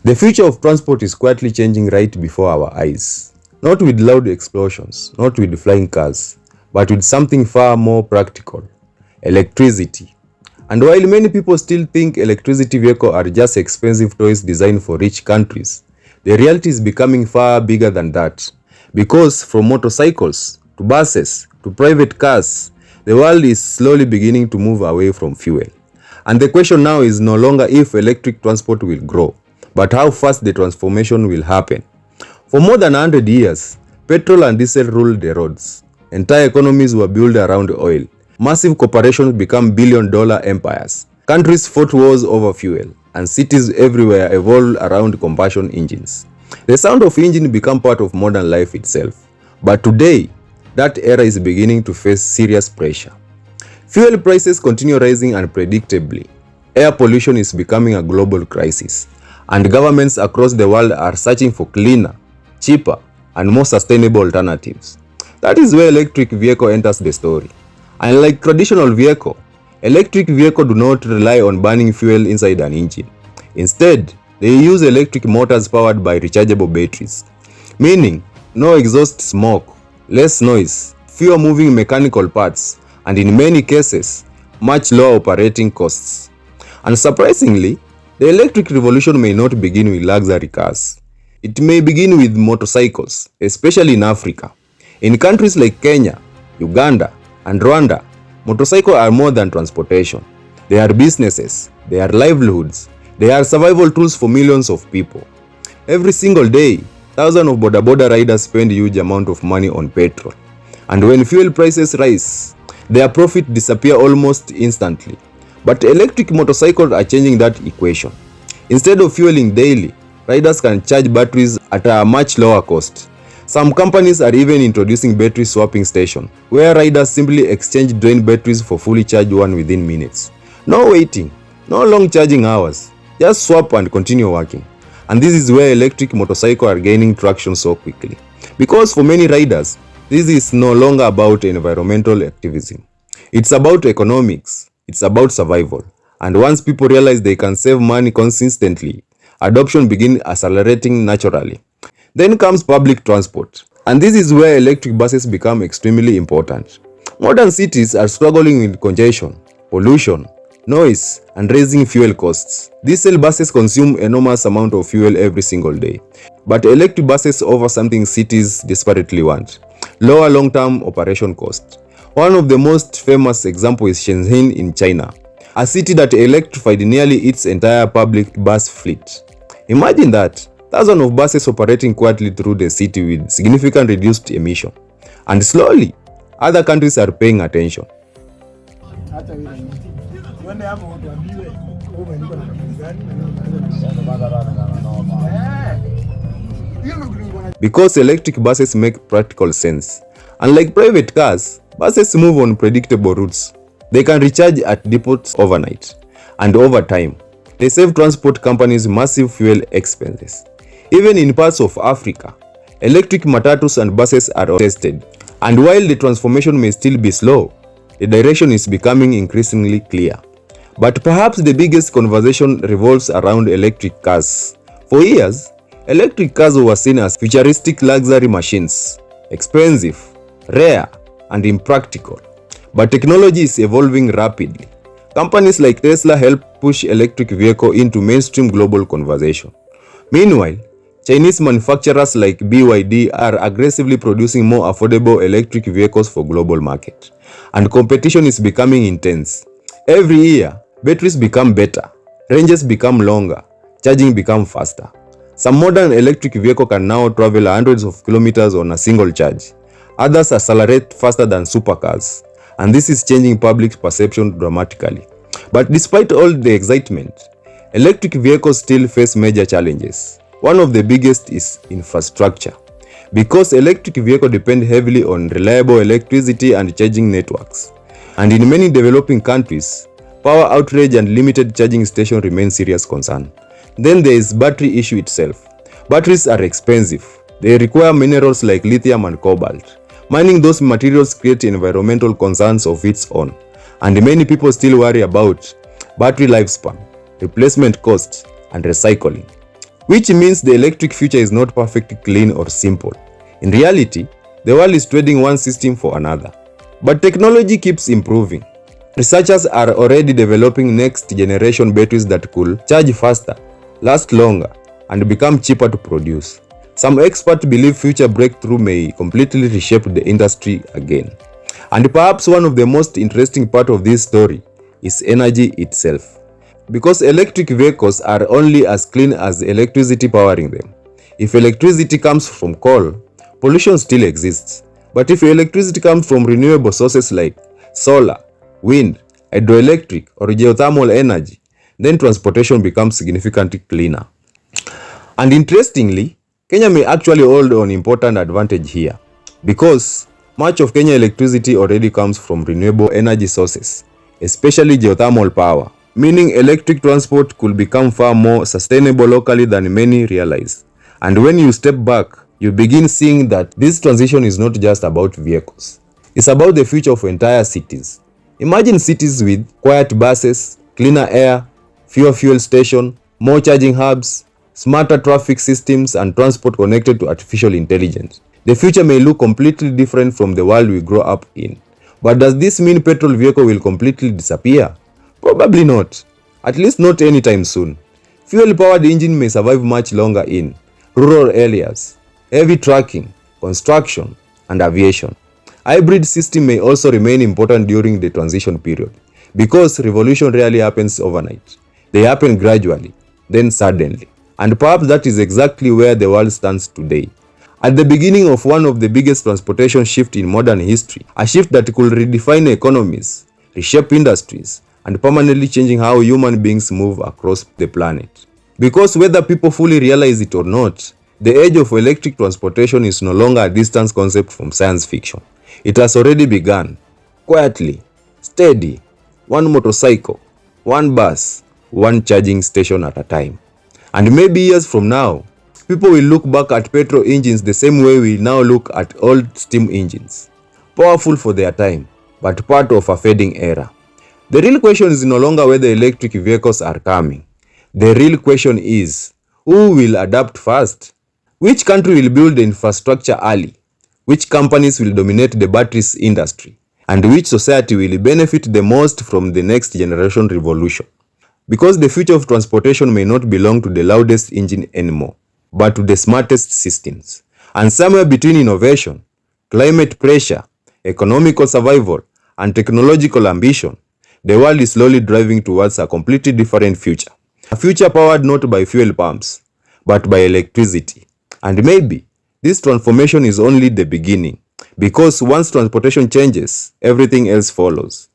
The future of transport is quietly changing right before our eyes. Not with loud explosions, not with flying cars, but with something far more practical: electricity. And while many people still think electricity vehicles are just expensive toys designed for rich countries, the reality is becoming far bigger than that. Because from motorcycles to buses to private cars, the world is slowly beginning to move away from fuel. And the question now is no longer if electric transport will grow, but how fast the transformation will happen. For more than 100 years, petrol and diesel ruled the roads. Entire economies were built around oil. Massive corporations became billion-dollar empires. Countries fought wars over fuel, and cities everywhere evolved around combustion engines. The sound of engine became part of modern life itself. But today, that era is beginning to face serious pressure. Fuel prices continue rising unpredictably. Air pollution is becoming a global crisis, and governments across the world are searching for cleaner, cheaper, and more sustainable alternatives. That is where electric vehicle enters the story. Unlike traditional vehicle, electric vehicles do not rely on burning fuel inside an engine. Instead, they use electric motors powered by rechargeable batteries, meaning no exhaust smoke, less noise, fewer moving mechanical parts, and in many cases, much lower operating costs. And surprisingly, the electric revolution may not begin with luxury cars. It may begin with motorcycles, especially in Africa. In countries like Kenya, Uganda, and Rwanda, motorcycles are more than transportation. They are businesses, they are livelihoods, they are survival tools for millions of people. Every single day, thousands of boda riders spend huge amount of money on petrol. And when fuel prices rise, their profit disappear almost instantly. But electric motorcycles are changing that equation. Instead of fueling daily, riders can charge batteries at a much lower cost. Some companies are even introducing battery swapping stations, where riders simply exchange drained batteries for fully charged one within minutes. No waiting, no long charging hours, just swap and continue working. And this is where electric motorcycles are gaining traction so quickly. Because for many riders, this is no longer about environmental activism. It's about economics. It's about survival. And once people realize they can save money consistently, adoption begins accelerating naturally. Then comes public transport. And this is where electric buses become extremely important. Modern cities are struggling with congestion, pollution, noise, and raising fuel costs. Diesel buses consume enormous amount of fuel every single day. But electric buses offer something cities desperately want: lower long-term operation cost. One of the most famous examples is Shenzhen in China, a city that electrified nearly its entire public bus fleet. Imagine that, thousands of buses operating quietly through the city with significant reduced emission. And slowly, other countries are paying attention. Because electric buses make practical sense. Unlike private cars, buses move on predictable routes. They can recharge at depots overnight. And over time, they save transport companies massive fuel expenses. Even in parts of Africa, electric matatus and buses are tested. And while the transformation may still be slow, the direction is becoming increasingly clear. But perhaps the biggest conversation revolves around electric cars. For years, electric cars were seen as futuristic luxury machines, expensive, rare, and impractical. But technology is evolving rapidly. Companies like Tesla help push electric vehicles into mainstream global conversation. Meanwhile, Chinese manufacturers like BYD are aggressively producing more affordable electric vehicles for global market. And competition is becoming intense. Every year, batteries become better, ranges become longer, charging becomes faster. Some modern electric vehicles can now travel hundreds of kilometers on a single charge. Others accelerate faster than supercars, and this is changing public perception dramatically. But despite all the excitement, electric vehicles still face major challenges. One of the biggest is infrastructure. Because electric vehicles depend heavily on reliable electricity and charging networks. And in many developing countries, power outage and limited charging stations remain serious concern. Then there is battery issue itself. Batteries are expensive. They require minerals like lithium and cobalt. Mining those materials creates environmental concerns of its own. And many people still worry about battery lifespan, replacement costs, and recycling. which means the electric future is not perfectly clean or simple. In reality, the world is trading one system for another. But technology keeps improving. Researchers are already developing next generation batteries that could charge faster, last longer, and become cheaper to produce. Some experts believe future breakthrough may completely reshape the industry again. And perhaps one of the most interesting part of this story is energy itself. Because electric vehicles are only as clean as the electricity powering them. If electricity comes from coal, pollution still exists. But if electricity comes from renewable sources like solar, wind, hydroelectric, or geothermal energy, then transportation becomes significantly cleaner. And interestingly, Kenya may actually hold an important advantage here, because much of Kenya electricity already comes from renewable energy sources, especially geothermal power, meaning electric transport could become far more sustainable locally than many realize. And when you step back, you begin seeing that this transition is not just about vehicles. It's about the future of entire cities. Imagine cities with quiet buses, cleaner air, fewer fuel stations, more charging hubs, smarter traffic systems, and transport connected to artificial intelligence. The future may look completely different from the world we grow up in. But does this mean petrol vehicle will completely disappear? Probably not. At least not anytime soon. Fuel-powered engine may survive much longer in rural areas, heavy trucking, construction, and aviation. Hybrid system may also remain important during the transition period, because revolution rarely happens overnight. They happen gradually, then suddenly. And perhaps that is exactly where the world stands today. At the beginning of one of the biggest transportation shifts in modern history, a shift that could redefine economies, reshape industries, and permanently changing how human beings move across the planet. Because whether people fully realize it or not, the age of electric transportation is no longer a distant concept from science fiction. It has already begun, quietly, steady, one motorcycle, one bus, one charging station at a time. And maybe years from now, people will look back at petrol engines the same way we now look at old steam engines. Powerful for their time, but part of a fading era. The real question is no longer whether electric vehicles are coming. The real question is, who will adapt first? Which country will build the infrastructure early? Which companies will dominate the batteries industry? And which society will benefit the most from the next generation revolution? Because the future of transportation may not belong to the loudest engine anymore, but to the smartest systems. And somewhere between innovation, climate pressure, economical survival, and technological ambition, the world is slowly driving towards a completely different future. A future powered not by fuel pumps, but by electricity. And maybe this transformation is only the beginning, because once transportation changes, everything else follows.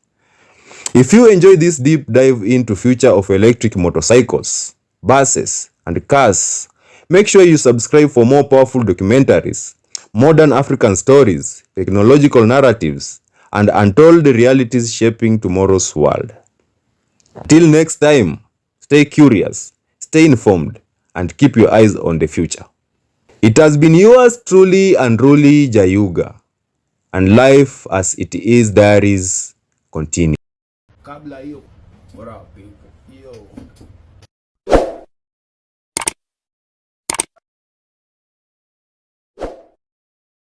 If you enjoy this deep dive into future of electric motorcycles, buses, and cars, make sure you subscribe for more powerful documentaries, modern African stories, technological narratives, and untold realities shaping tomorrow's world. Till next time, stay curious, stay informed, and keep your eyes on the future. It has been yours truly unruly Jayuga, and life as it is diaries continue. Kabla hiyo, what up people? Yo.